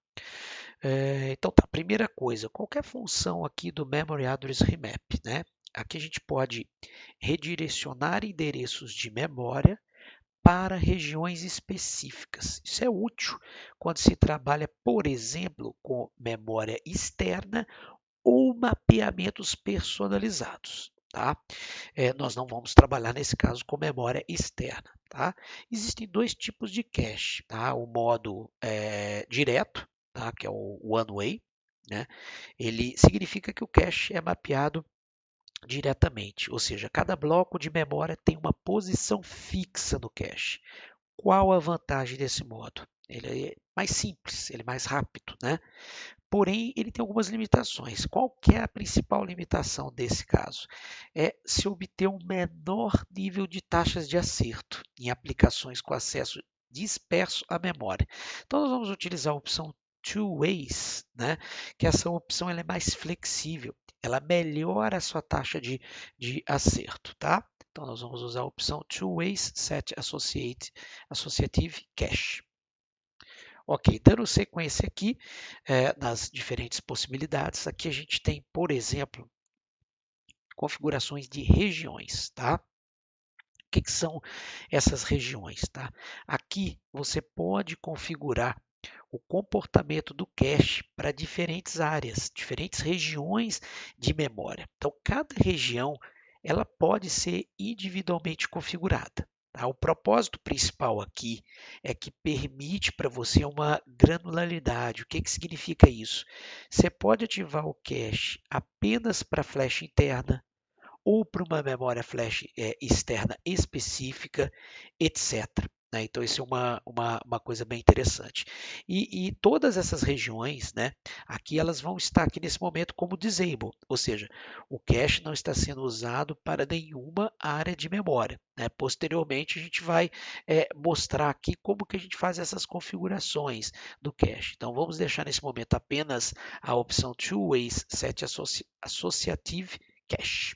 Então, tá, primeira coisa, qualquer função aqui do Memory Address Remap, né? Aqui a gente pode redirecionar endereços de memória para regiões específicas. Isso é útil quando se trabalha, por exemplo, com memória externa ou mapeamentos personalizados. Tá? Nós não vamos trabalhar nesse caso com memória externa. Tá? Existem dois tipos de cache. Tá? O modo direto, tá? Que é o one way. Né? Ele significa que o cache é mapeado diretamente, ou seja, cada bloco de memória tem uma posição fixa no cache. Qual a vantagem desse modo? Ele é mais simples, ele é mais rápido, né? Porém, ele tem algumas limitações. Qual que é a principal limitação desse caso? É se obter um menor nível de taxas de acerto em aplicações com acesso disperso à memória. Então, nós vamos utilizar a opção Two Ways, né? Que essa opção ela é mais flexível, ela melhora a sua taxa de acerto. Tá? Então, nós vamos usar a opção Two Ways Set Associative Cache. Ok, dando sequência aqui nas diferentes possibilidades, aqui a gente tem, por exemplo, configurações de regiões, tá? O que são essas regiões, tá? Aqui você pode configurar o comportamento do cache para diferentes áreas, diferentes regiões de memória. Então, cada região ela pode ser individualmente configurada. Tá? O propósito principal aqui é que permite para você uma granularidade. O que significa isso? Você pode ativar o cache apenas para flash interna, ou para uma memória flash externa específica, etc. Né? Então, isso é uma coisa bem interessante. E todas essas regiões, né, aqui elas vão estar aqui nesse momento como disable, ou seja, o cache não está sendo usado para nenhuma área de memória. Né? Posteriormente, a gente vai mostrar aqui como que a gente faz essas configurações do cache. Então, vamos deixar nesse momento apenas a opção Two Ways Set Associative Cache.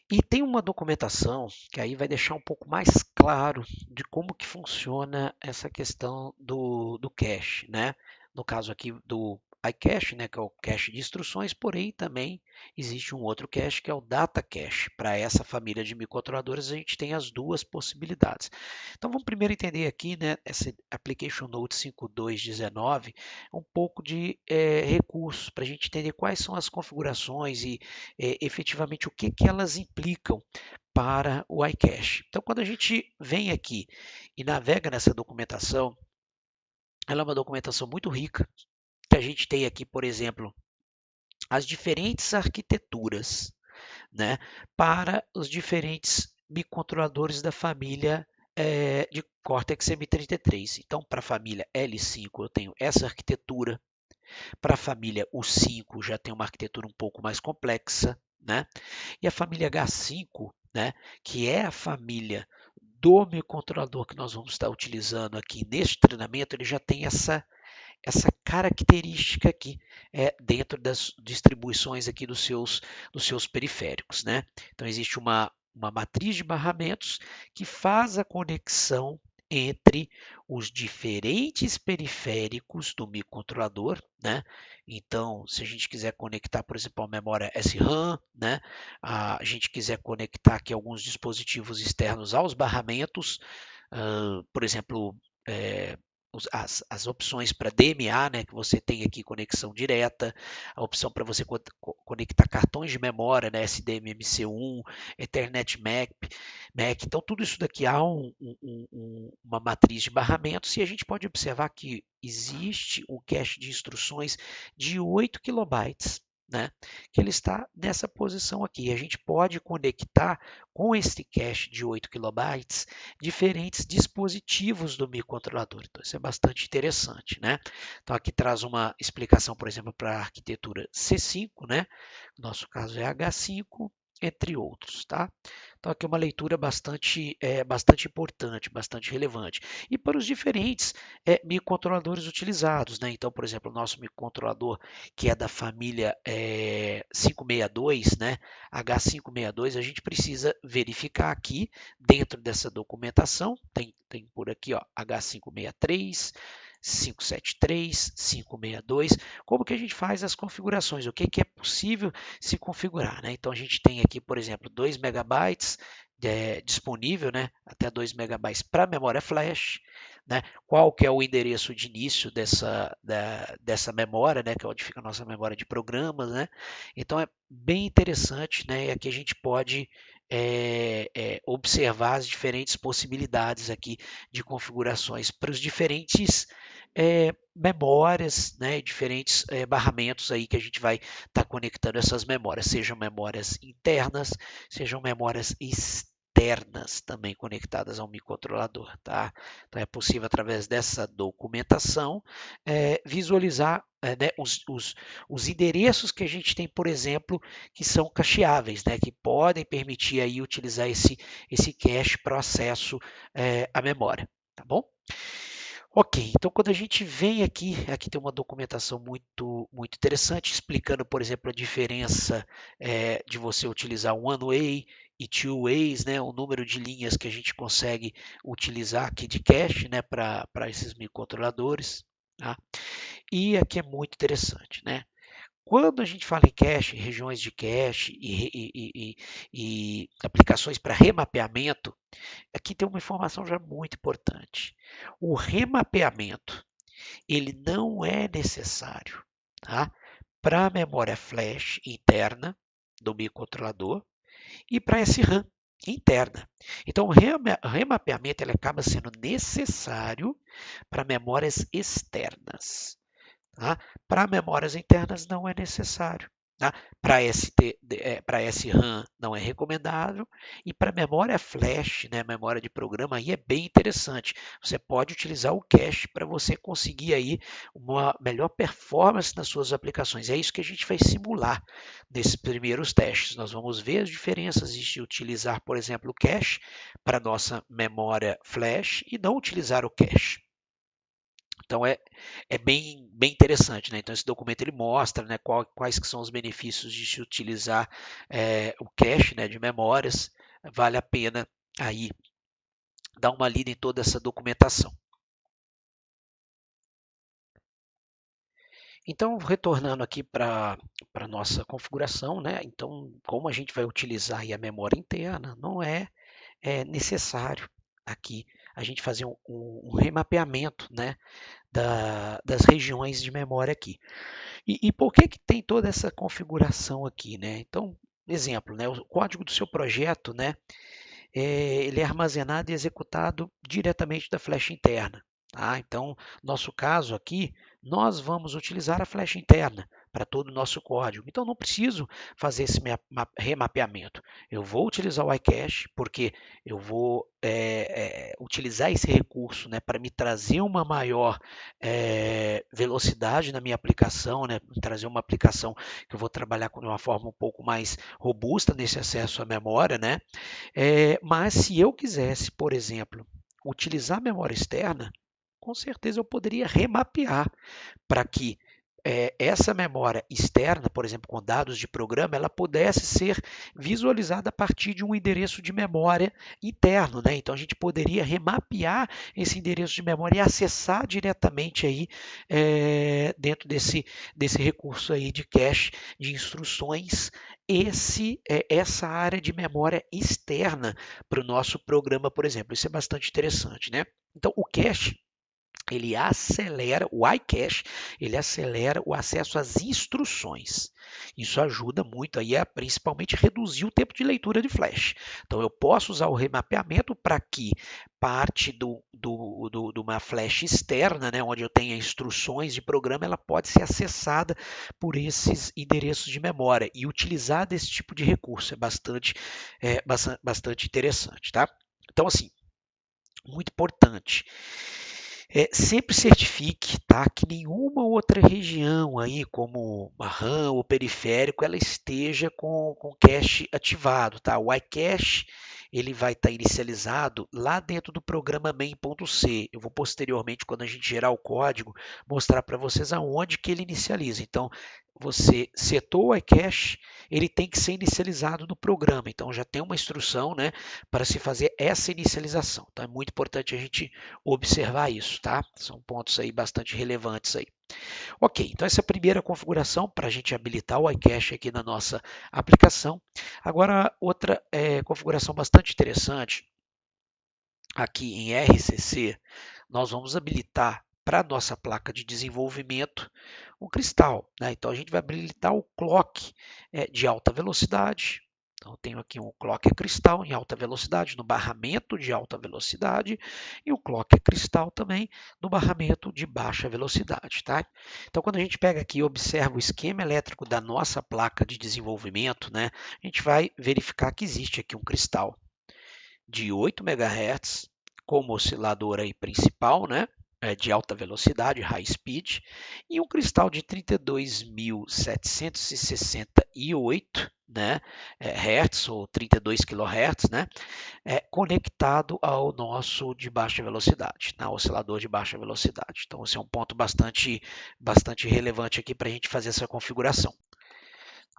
E tem uma documentação que aí vai deixar um pouco mais claro de como que funciona essa questão do cache, né? No caso aqui do iCache, né, que é o cache de instruções, porém também existe um outro cache que é o data cache. Para essa família de microcontroladores a gente tem as duas possibilidades. Então vamos primeiro entender aqui, né, essa Application Note 5219, um pouco de recursos para a gente entender quais são as configurações e efetivamente o que elas implicam para o iCache. Então, quando a gente vem aqui e navega nessa documentação, ela é uma documentação muito rica, que a gente tem aqui, por exemplo, as diferentes arquiteturas, né, para os diferentes microcontroladores da família de Cortex M33. Então, para a família L5 eu tenho essa arquitetura, para a família U5 já tem uma arquitetura um pouco mais complexa, né? E a família H5, né, que é a família do microcontrolador que nós vamos estar utilizando aqui neste treinamento, ele já tem essa característica aqui dentro das distribuições aqui dos seus periféricos, né? Então existe uma matriz de barramentos que faz a conexão entre os diferentes periféricos do microcontrolador, né? Então, se a gente quiser conectar, por exemplo, a memória SRAM, né? A gente quiser conectar aqui alguns dispositivos externos aos barramentos, por exemplo, é, as opções para DMA, né, que você tem aqui conexão direta, a opção para você conectar cartões de memória, né, SDMMC1, Ethernet MAC. Então, tudo isso daqui há uma matriz de barramentos e a gente pode observar que existe um cache de instruções de 8 kilobytes, né, que ele está nessa posição aqui. A gente pode conectar com esse cache de 8 kilobytes diferentes dispositivos do microcontrolador. Então, isso é bastante interessante, né? Então, aqui traz uma explicação, por exemplo, para a arquitetura C5, né? No nosso caso é H5, entre outros, tá? Então, aqui é uma leitura bastante importante, bastante relevante. E para os diferentes microcontroladores utilizados, né? Então, por exemplo, o nosso microcontrolador que é da família 562, né? H562, a gente precisa verificar aqui dentro dessa documentação, tem por aqui ó, H563, 573, 562, como que a gente faz as configurações, o que é possível se configurar, né? Então a gente tem aqui, por exemplo, 2 megabytes disponível, né? Até 2 megabytes para memória flash, né? Qual que é o endereço de início dessa memória, né? Que é onde fica a nossa memória de programas, né? Então é bem interessante, né? E aqui a gente pode observar as diferentes possibilidades aqui de configurações para os diferentes memórias, né, diferentes barramentos aí que a gente vai estar conectando essas memórias, sejam memórias internas, sejam memórias externas também conectadas ao microcontrolador, tá? Então é possível através dessa documentação visualizar né, os endereços que a gente tem, por exemplo, que são cacheáveis, né, que podem permitir aí utilizar esse cache para o acesso à memória, tá bom? Ok, então quando a gente vem aqui tem uma documentação muito interessante, explicando, por exemplo, a diferença de você utilizar one way e two ways, né, o número de linhas que a gente consegue utilizar aqui de cache, né, para esses microcontroladores. Tá? E aqui é muito interessante, né? Quando a gente fala em cache, regiões de cache e aplicações para remapeamento, aqui tem uma informação já muito importante. O remapeamento, ele não é necessário, tá? Para a memória flash interna do microcontrolador e para SRAM interna. Então, o remapeamento ele acaba sendo necessário para memórias externas. Tá? Para memórias internas não é necessário. Tá? Para SRAM não é recomendável e para memória flash, né, memória de programa, aí é bem interessante. Você pode utilizar o cache para você conseguir aí uma melhor performance nas suas aplicações. É isso que a gente vai simular nesses primeiros testes. Nós vamos ver as diferenças de utilizar, por exemplo, o cache para nossa memória flash e não utilizar o cache. Então é bem interessante, né? Então esse documento ele mostra, né, quais que são os benefícios de se utilizar o cache, né, de memórias. Vale a pena aí dar uma lida em toda essa documentação. Então, retornando aqui para a nossa configuração, né? Então, como a gente vai utilizar aí a memória interna, não é necessário aqui a gente fazer um remapeamento, né, das regiões de memória aqui. E por que tem toda essa configuração aqui, né? Então, exemplo, né? O código do seu projeto, né? Ele é armazenado e executado diretamente da flash interna. Tá? Então, nosso caso aqui, nós vamos utilizar a flash interna para todo o nosso código. Então, não preciso fazer esse remapeamento. Eu vou utilizar o iCache, porque eu vou utilizar esse recurso, né, para me trazer uma maior velocidade na minha aplicação, né, trazer uma aplicação que eu vou trabalhar de uma forma um pouco mais robusta nesse acesso à memória, né? Mas se eu quisesse, por exemplo, utilizar memória externa, com certeza eu poderia remapear para que essa memória externa, por exemplo, com dados de programa, ela pudesse ser visualizada a partir de um endereço de memória interno, né? Então a gente poderia remapear esse endereço de memória e acessar diretamente aí dentro desse recurso aí de cache de instruções essa área de memória externa para o nosso programa, por exemplo. Isso é bastante interessante, né? Então o cache ele acelera, o iCache, ele acelera o acesso às instruções. Isso ajuda muito aí a principalmente reduzir o tempo de leitura de flash. Então eu posso usar o remapeamento para que parte de uma flash externa, né, onde eu tenha instruções de programa, ela pode ser acessada por esses endereços de memória e utilizar desse tipo de recurso. Bastante interessante, tá? Então, assim, muito importante. Sempre certifique, tá, que nenhuma outra região aí, como a RAM ou periférico, ela esteja com cache ativado, tá? O iCache ele vai estar inicializado lá dentro do programa main.c. Eu vou posteriormente, quando a gente gerar o código, mostrar para vocês aonde que ele inicializa. Então, você setou o iCache, ele tem que ser inicializado no programa. Então, já tem uma instrução, né, para se fazer essa inicialização. Então, é muito importante a gente observar isso, tá? São pontos aí bastante relevantes aí. Ok, então essa é a primeira configuração para a gente habilitar o iCache aqui na nossa aplicação. Agora, outra configuração bastante interessante, aqui em RCC, nós vamos habilitar para a nossa placa de desenvolvimento um cristal, né? Então a gente vai habilitar o clock de alta velocidade. Então eu tenho aqui um clock cristal em alta velocidade, no barramento de alta velocidade, e o clock cristal também no barramento de baixa velocidade, tá? Então quando a gente pega aqui e observa o esquema elétrico da nossa placa de desenvolvimento, né, a gente vai verificar que existe aqui um cristal de 8 MHz como oscilador aí principal, né? De alta velocidade, high speed, e um cristal de 32.768, né, Hertz ou 32 kHz, né, conectado ao nosso de baixa velocidade, na oscilador de baixa velocidade. Então, esse é um ponto bastante relevante aqui para a gente fazer essa configuração.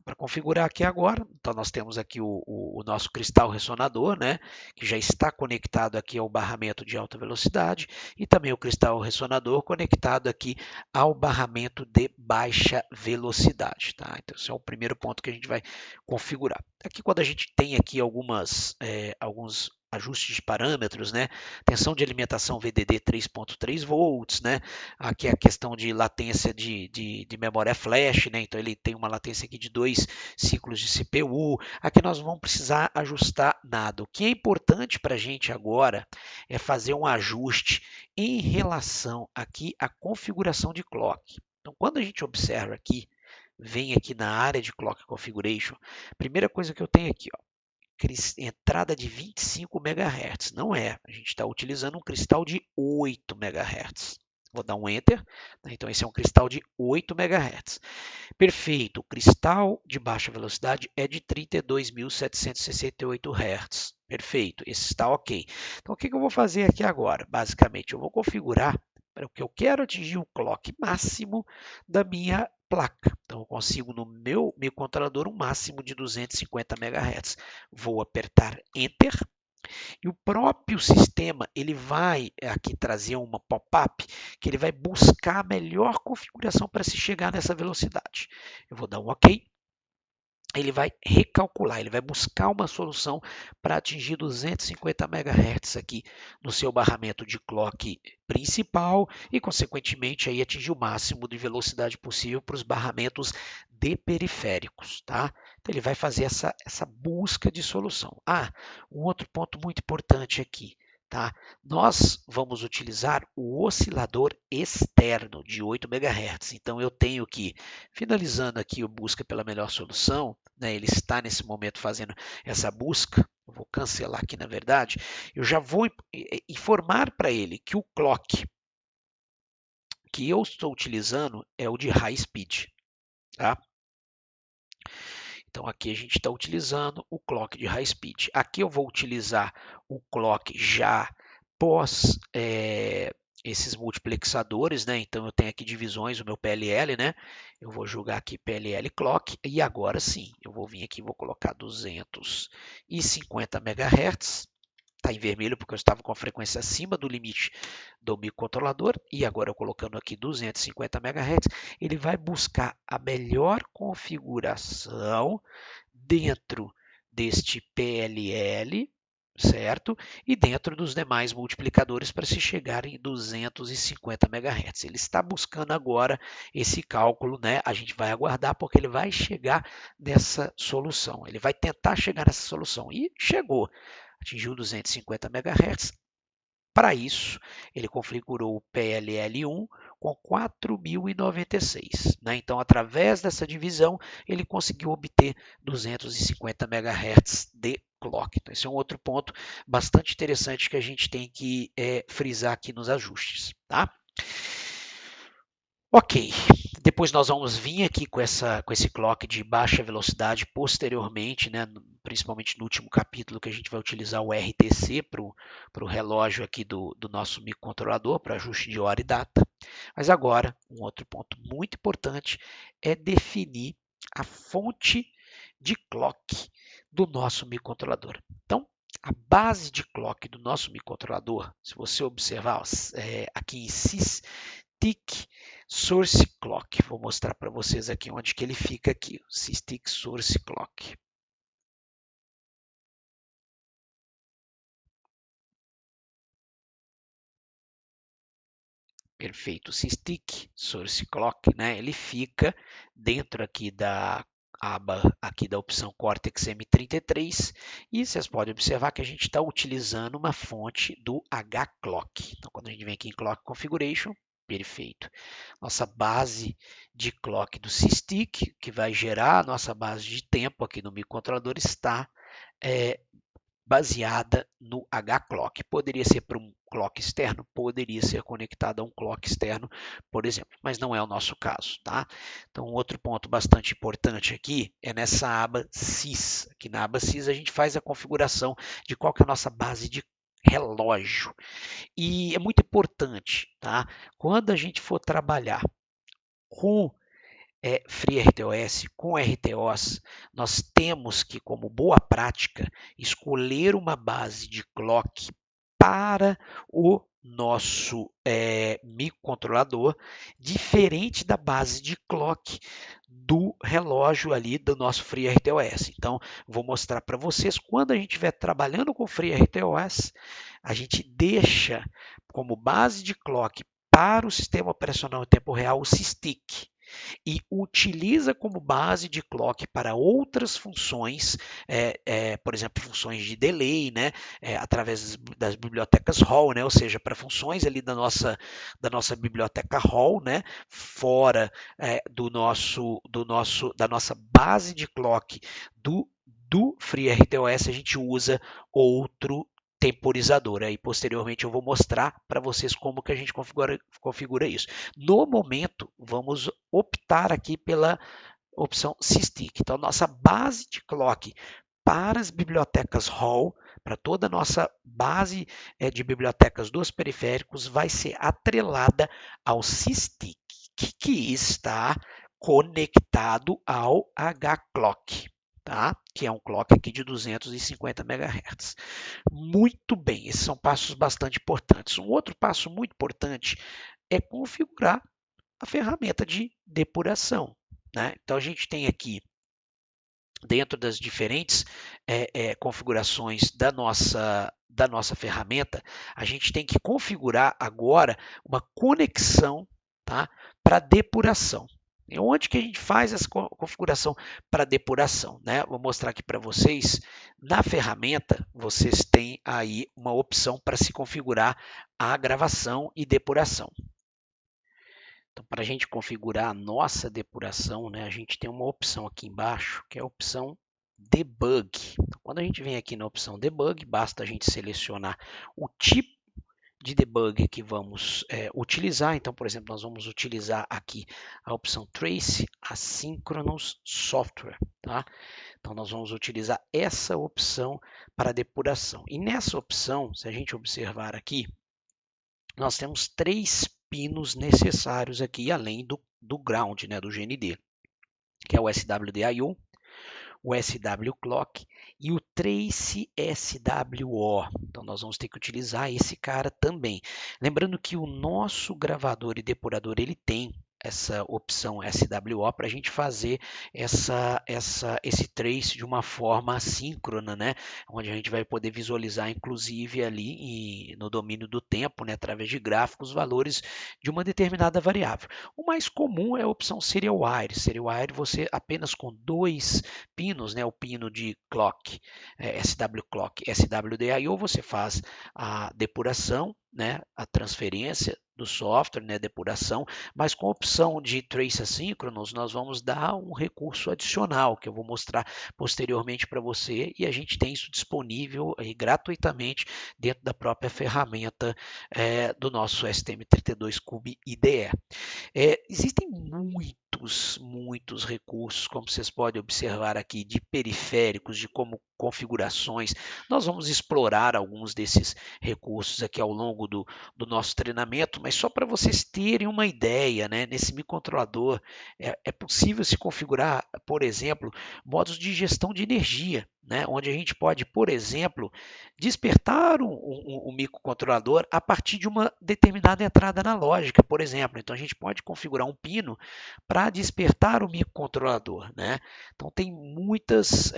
para configurar aqui agora, então nós temos aqui o nosso cristal ressonador, né, que já está conectado aqui ao barramento de alta velocidade, e também o cristal ressonador conectado aqui ao barramento de baixa velocidade. Tá? Então, esse é o primeiro ponto que a gente vai configurar. Aqui, quando a gente tem aqui alguns ajustes de parâmetros, né? Tensão de alimentação VDD 3.3 volts, né? Aqui a questão de latência de memória flash, né? Então ele tem uma latência aqui de 2 ciclos de CPU. Aqui nós não vamos precisar ajustar nada. O que é importante para a gente agora é fazer um ajuste em relação aqui à configuração de clock. Então, quando a gente observa aqui, vem aqui na área de Clock Configuration, primeira coisa que eu tenho aqui, ó, entrada de 25 MHz. Não é, a gente está utilizando um cristal de 8 MHz. Vou dar um Enter. Então, esse é um cristal de 8 MHz. Perfeito, o cristal de baixa velocidade é de 32.768 Hz. Perfeito, esse está ok. Então, o que eu vou fazer aqui agora? Basicamente, eu vou configurar para o que eu quero atingir o clock máximo da minha placa. Então, eu consigo no meu microcontrolador um máximo de 250 MHz. Vou apertar Enter. E o próprio sistema ele vai aqui trazer uma pop-up que ele vai buscar a melhor configuração para se chegar nessa velocidade. Eu vou dar um OK. Ele vai recalcular, ele vai buscar uma solução para atingir 250 MHz aqui no seu barramento de clock principal e, consequentemente, aí atingir o máximo de velocidade possível para os barramentos de periféricos. Tá? Então, ele vai fazer essa busca de solução. Um outro ponto muito importante aqui. Tá? Nós vamos utilizar o oscilador externo de 8 MHz. Então, eu tenho que, finalizando aqui o busca pela melhor solução, né, ele está nesse momento fazendo essa busca, eu vou cancelar aqui na verdade, eu já vou informar para ele que o clock que eu estou utilizando é o de high speed. Tá? Então, aqui a gente está utilizando o clock de high speed. Aqui eu vou utilizar o clock já pós esses multiplexadores, né? Então, eu tenho aqui divisões, o meu PLL, né? Eu vou jogar aqui PLL clock e agora sim, eu vou vir aqui e vou colocar 250 MHz. Está em vermelho porque eu estava com a frequência acima do limite do microcontrolador e agora eu colocando aqui 250 MHz, ele vai buscar a melhor configuração dentro deste PLL, certo? E dentro dos demais multiplicadores para se chegar em 250 MHz. Ele está buscando agora esse cálculo, né? A gente vai aguardar porque ele vai chegar nessa solução. Ele vai tentar chegar nessa solução e chegou. Atingiu 250 MHz. Para isso, ele configurou o PLL1 com 4.096. Né? Então, através dessa divisão, ele conseguiu obter 250 MHz de clock. Então, esse é um outro ponto bastante interessante que a gente tem que frisar aqui nos ajustes. Tá? Ok, depois nós vamos vir aqui com esse clock de baixa velocidade posteriormente, né, principalmente no último capítulo que a gente vai utilizar o RTC para o relógio aqui do nosso microcontrolador, para ajuste de hora e data. Mas agora, um outro ponto muito importante é definir a fonte de clock do nosso microcontrolador. Então, a base de clock do nosso microcontrolador, se você observar aqui em SysTick Source Clock. Vou mostrar para vocês aqui onde que ele fica aqui, o SysTick Source Clock. Perfeito, o SysTick Source Clock, né? Ele fica dentro aqui da aba aqui da opção Cortex M33 e vocês podem observar que a gente está utilizando uma fonte do H-Clock. Então, quando a gente vem aqui em Clock Configuration, perfeito. Nossa base de clock do SysTick, que vai gerar a nossa base de tempo aqui no microcontrolador, está baseada no H-Clock. Poderia ser para um clock externo, poderia ser conectado a um clock externo, por exemplo, mas não é o nosso caso. Tá? Então, outro ponto bastante importante aqui é nessa aba Sys. Aqui na aba Sys a gente faz a configuração de qual que é a nossa base de relógio. E é muito importante, tá? Quando a gente for trabalhar com FreeRTOS com RTOs, nós temos que, como boa prática, escolher uma base de clock para o nosso microcontrolador, diferente da base de clock do relógio ali do nosso FreeRTOS. Então, vou mostrar para vocês, quando a gente estiver trabalhando com FreeRTOS, a gente deixa como base de clock para o sistema operacional em tempo real o SysTick e utiliza como base de clock para outras funções, por exemplo, funções de delay, né, através das bibliotecas Hall, né, ou seja, para funções ali da nossa biblioteca Hall, né, fora da nossa base de clock do FreeRTOS, a gente usa outro temporizador. Aí posteriormente eu vou mostrar para vocês como que a gente configura isso. No momento, vamos optar aqui pela opção SysTick. Então, nossa base de clock para as bibliotecas Hall, para toda a nossa base de bibliotecas dos periféricos, vai ser atrelada ao SysTick, que está conectado ao HClock. Tá? Que é um clock aqui de 250 MHz. Muito bem, esses são passos bastante importantes. Um outro passo muito importante é configurar a ferramenta de depuração, né? Então, a gente tem aqui, dentro das diferentes configurações da nossa ferramenta, a gente tem que configurar agora uma conexão, tá, para depuração. E onde que a gente faz essa configuração para depuração, né? Vou mostrar aqui para vocês. Na ferramenta, vocês têm aí uma opção para se configurar a gravação e depuração. Então, para a gente configurar a nossa depuração, né, a gente tem uma opção aqui embaixo, que é a opção Debug. Então, quando a gente vem aqui na opção Debug, basta a gente selecionar o tipo de debug que vamos utilizar. Então, por exemplo, nós vamos utilizar aqui a opção Trace Asynchronous Software. Tá? Então, nós vamos utilizar essa opção para depuração. E nessa opção, se a gente observar aqui, nós temos 3 pinos necessários aqui, além do ground, né, do GND, que é o SWDIO, o SW-Clock e o Trace SWO. Então, nós vamos ter que utilizar esse cara também. Lembrando que o nosso gravador e depurador, ele tem essa opção SWO para a gente fazer esse trace de uma forma assíncrona, né? Onde a gente vai poder visualizar, inclusive, ali no domínio do tempo, né? Através de gráficos, valores de uma determinada variável. O mais comum é a opção Serial Wire. Serial Wire, você apenas com 2 pinos, né? O pino de clock, SW Clock, SWDIO, você faz a depuração, né? A transferência do software, né, depuração, mas com a opção de Trace Asynchronous, nós vamos dar um recurso adicional, que eu vou mostrar posteriormente para você, e a gente tem isso disponível aí, gratuitamente dentro da própria ferramenta do nosso STM32Cube IDE. Existem muitos recursos, como vocês podem observar aqui, de periféricos, de como configurações. Nós vamos explorar alguns desses recursos aqui ao longo do nosso treinamento, mas só para vocês terem uma ideia, né? Nesse microcontrolador é possível se configurar, por exemplo, modos de gestão de energia, né? Onde a gente pode, por exemplo, despertar um microcontrolador a partir de uma determinada entrada analógica, por exemplo. Então, a gente pode configurar um pino para despertar o microcontrolador, né? Então, tem muitas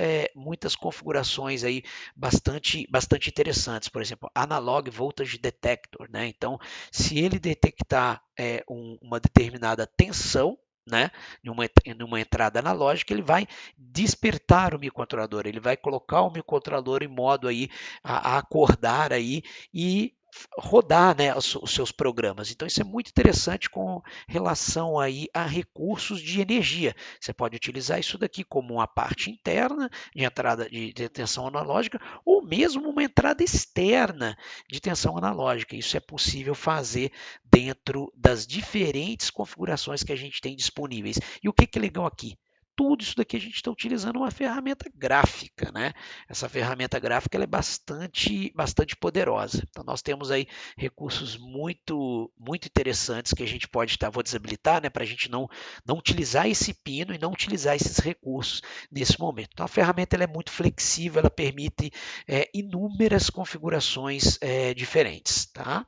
configurações aí bastante interessantes. Por exemplo, Analog Voltage Detector, né? Então, se ele detectar uma determinada tensão, né, numa entrada analógica, ele vai despertar o microcontrolador, ele vai colocar o microcontrolador em modo aí a acordar aí e rodar, né, os seus programas. Então isso é muito interessante com relação aí a recursos de energia. Você pode utilizar isso daqui como uma parte interna de entrada de tensão analógica ou mesmo uma entrada externa de tensão analógica. Isso é possível fazer dentro das diferentes configurações que a gente tem disponíveis. E o que é legal aqui? tudo isso daqui a gente está utilizando uma ferramenta gráfica, né? Essa ferramenta gráfica ela é bastante poderosa. Então nós temos aí recursos muito interessantes que a gente pode estar, vou desabilitar, né, para a gente não utilizar esse pino e não utilizar esses recursos nesse momento. Então a ferramenta ela é muito flexível, ela permite inúmeras configurações diferentes, tá?